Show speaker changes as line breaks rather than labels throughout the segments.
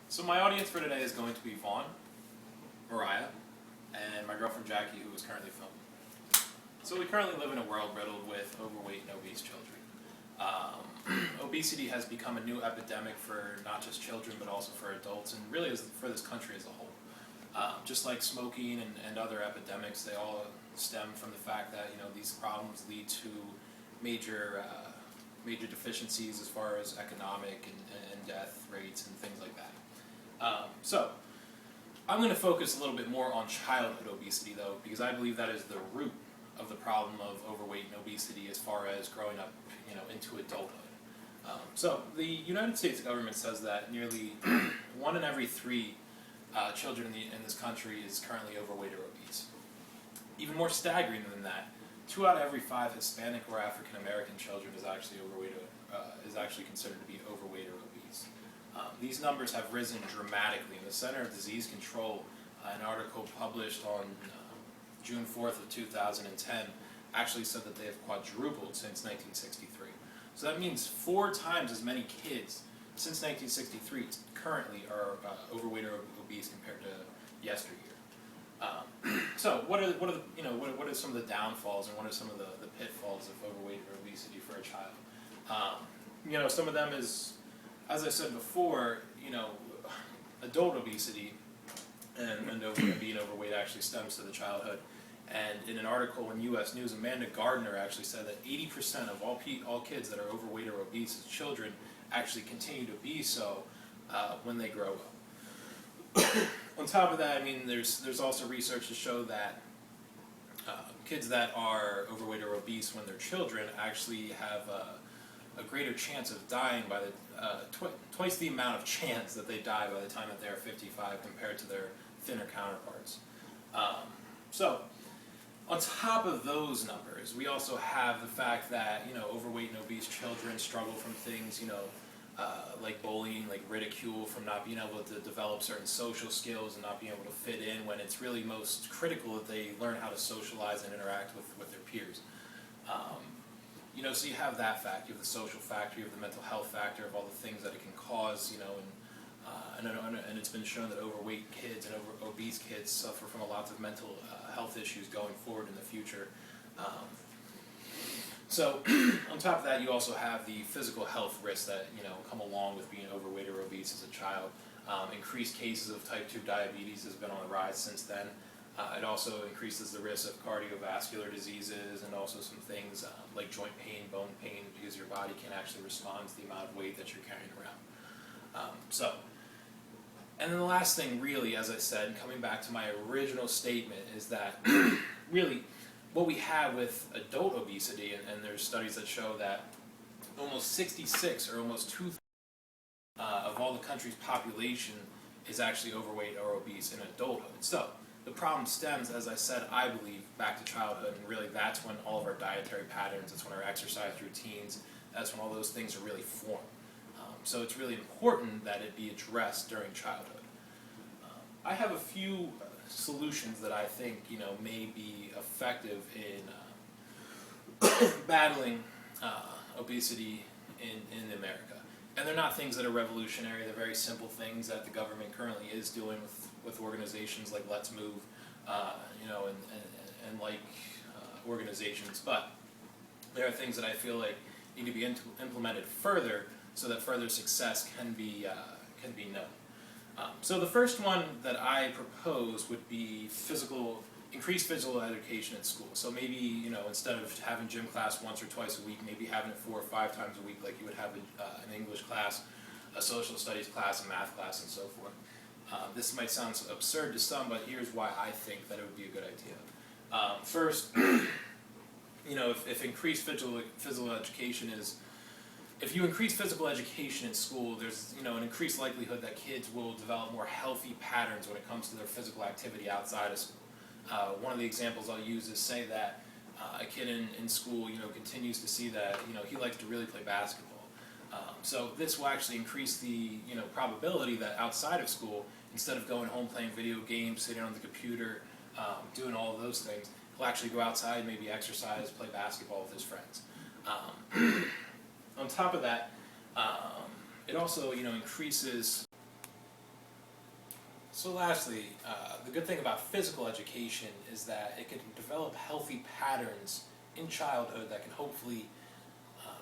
So my audience for today is going to be Vaughn, Mariah, and my girlfriend Jackie, who is currently filming. So we currently live in a world riddled with overweight and obese children. Obesity has become a new epidemic for not just children, but also for adults, and really for this country as a whole. Just like smoking and other epidemics, they all stem from the fact that these problems lead to major deficiencies as far as economic and death rates and things like that. So I'm going to focus a little bit more on childhood obesity, though, because I believe that is the root of the problem of overweight and obesity as far as growing up, into adulthood. So the United States government says that nearly 1 in every 3 children in this country is currently overweight or obese. Even more staggering than that, 2 out of every 5 Hispanic or African American children is actually considered to be overweight or obese. These numbers have risen dramatically. In the Center of Disease Control, an article published on June 4th of 2010 actually said that they have quadrupled since 1963. So that means 4 times as many kids since 1963 currently are overweight or obese compared to yesteryear. So what are some of the downfalls and what are some of the pitfalls of overweight or obesity for a child? Some of them is, as I said before, adult obesity and being overweight actually stems to the childhood. And in an article in U.S. News, Amanda Gardner actually said that 80% of all kids that are overweight or obese as children actually continue to be so when they grow up. On top of that, there's also research to show that kids that are overweight or obese when they're children actually have a greater chance of dying by twice the amount of chance that they die by the time that they're 55 compared to their thinner counterparts. So, on top of those numbers, we also have the fact that overweight and obese children struggle from things like bullying, like ridicule, from not being able to develop certain social skills and not being able to fit in when it's really most critical that they learn how to socialize and interact with their peers. So you have that fact, you have the social factor, you have the mental health factor of all the things that it can cause, and it's been shown that overweight kids and obese kids suffer from a lot of mental health issues going forward in the future. So on top of that, you also have the physical health risks that come along with being overweight or obese as a child. Increased cases of type 2 diabetes has been on the rise since then. It also increases the risk of cardiovascular diseases and also some things like joint pain, bone pain, because your body can actually respond to the amount of weight that you're carrying around. And then the last thing, really, as I said, coming back to my original statement, is that really what we have with adult obesity, and there's studies that show that almost 66 or almost 2/3 of all the country's population is actually overweight or obese in adulthood. So the problem stems, as I said, I believe, back to childhood, and really that's when all of our dietary patterns, that's when our exercise routines, that's when all those things are really formed. So it's really important that it be addressed during childhood. I have a few solutions that I think may be effective in battling obesity in America. And they're not things that are revolutionary. They're very simple things that the government currently is doing with organizations like Let's Move, and like organizations. But there are things that I feel like need to be implemented further so that further success can be known. So the first one that I propose would be increased physical education at school. So maybe instead of having gym class once or twice a week, maybe having it 4 or 5 times a week, like you would have an English class, a social studies class, a math class, and so forth. This might sound absurd to some, but here's why I think that it would be a good idea. First, if increased physical education is if you increase physical education in school, there's an increased likelihood that kids will develop more healthy patterns when it comes to their physical activity outside of school. One of the examples I'll use is say that a kid in school continues to see that he likes to really play basketball. So this will actually increase the probability that outside of school, instead of going home playing video games, sitting on the computer, doing all of those things, he'll actually go outside, maybe exercise, play basketball with his friends. On top of that, it also increases So lastly, the good thing about physical education is that it can develop healthy patterns in childhood that can hopefully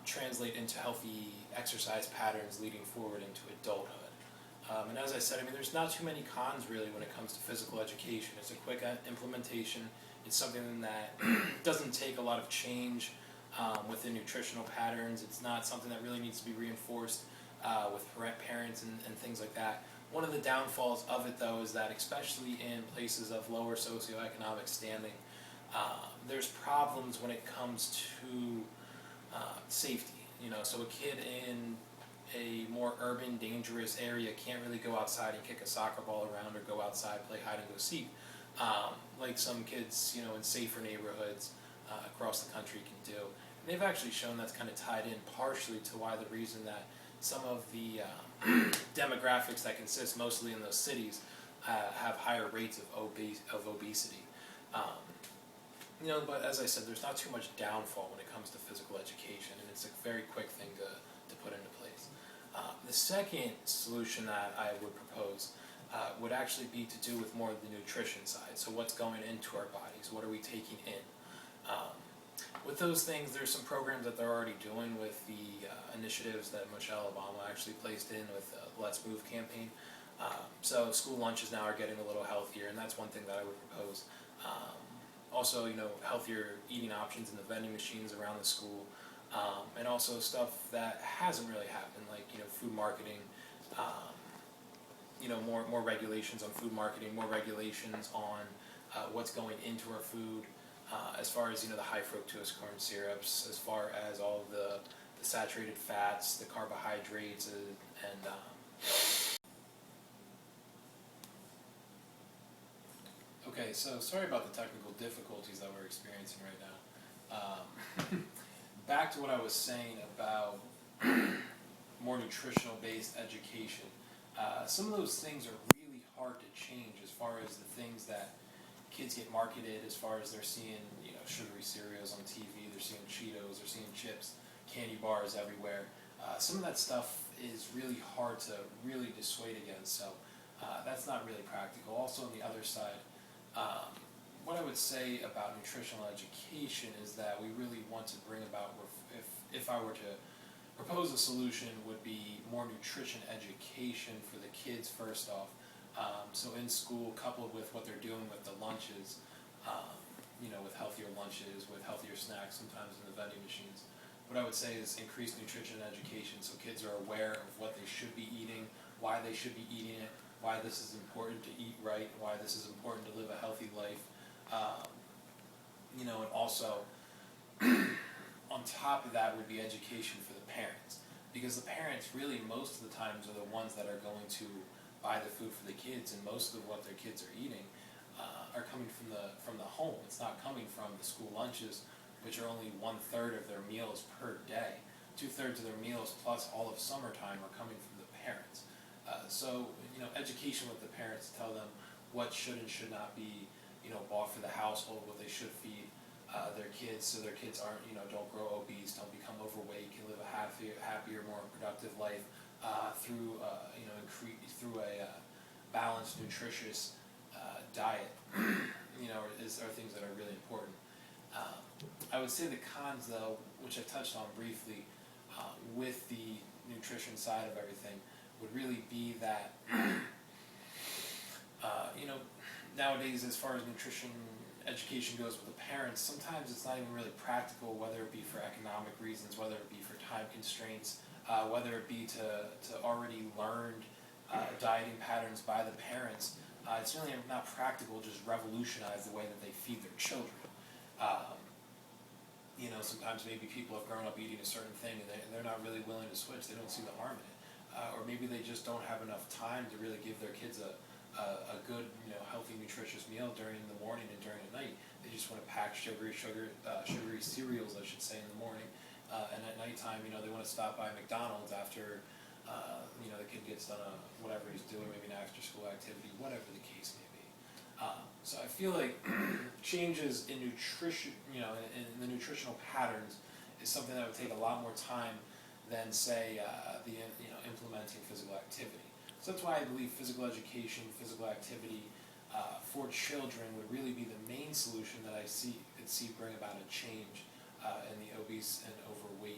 translate into healthy exercise patterns leading forward into adulthood. And as I said, I mean, there's not too many cons really when it comes to physical education. It's a quick implementation. It's something that doesn't take a lot of change within nutritional patterns. It's not something that really needs to be reinforced with parents and things like that. One of the downfalls of it, though, is that especially in places of lower socioeconomic standing, there's problems when it comes to safety. You know, so a kid in a more urban, dangerous area can't really go outside and kick a soccer ball around or go outside, play hide and go seek, like some kids, you know, in safer neighborhoods across the country can do. And they've actually shown that's kind of tied in partially to why the reason that some of the demographics that consist mostly in those cities have higher rates of obesity. You know, but as I said, there's not too much downfall when it comes to physical education, and it's a very quick thing to put into place. The second solution that I would propose would actually be to do with more of the nutrition side. So what's going into our bodies? What are we taking in? With those things, there's some programs that they're already doing with the initiatives that Michelle Obama actually placed in with the Let's Move campaign. So school lunches now are getting a little healthier, and that's one thing that I would propose. Also, you know, healthier eating options in the vending machines around the school, and also stuff that hasn't really happened, like, you know, food marketing. You know, more regulations on food marketing, more regulations on what's going into our food, as far as, you know, the high fructose corn syrups, as far as all of the saturated fats, the carbohydrates, and okay, so sorry about the technical difficulties that we're experiencing right now. Back to what I was saying about more nutritional based education. Some of those things are really hard to change as far as the things that kids get marketed, as far as they're seeing, you know, sugary cereals on TV, they're seeing Cheetos, they're seeing chips, candy bars everywhere. Some of that stuff is really hard to really dissuade against, so that's not really practical. Also on the other side, what I would say about nutritional education is that we really want to bring about, if I were to propose a solution, would be more nutrition education for the kids first off. So in school, coupled with what they're doing with the lunches, you know, with healthier lunches, with healthier snacks, sometimes in the vending machines. What I would say is increase nutrition education so kids are aware of what they should be eating, why they should be eating it, why this is important to eat right, why this is important to live a healthy life. You know, and also on top of that would be education for the parents, because the parents really most of the times are the ones that are going to buy the food for the kids, and most of what their kids are eating are coming from the home. It's not coming from the school lunches, which are only 1/3 of their meals per day. 2/3 of their meals plus all of summertime are coming from the parents. So, you know, education with the parents to tell them what should and should not be, you know, bought for the household, what they should feed their kids, so their kids aren't, you know, don't grow obese, don't become overweight, can live a happier, more productive life through, you know, through a balanced, nutritious diet. You know, are things that are really important. I would say the cons, though, which I touched on briefly, with the nutrition side of everything, would really be that, you know, nowadays, as far as nutrition education goes with the parents, sometimes it's not even really practical, whether it be for economic reasons, whether it be for time constraints, whether it be to already learned dieting patterns by the parents. It's really not practical to just revolutionize the way that they feed their children. You know, sometimes maybe people have grown up eating a certain thing and they're not really willing to switch. They don't see the harm in it. Or maybe they just don't have enough time to really give their kids a good, you know, healthy, nutritious meal during the morning and during the night. They just want to pack sugary cereals, I should say, in the morning. And at nighttime, you know, they want to stop by McDonald's after, you know, the kid gets done whatever he's doing, maybe an after-school activity, whatever the case may be. So I feel like changes in nutrition, you know, in the nutritional patterns is something that would take a lot more time than, say, you know, implementing physical activity. So that's why I believe physical education, physical activity for children would really be the main solution that I could see bring about a change in the obese and overweight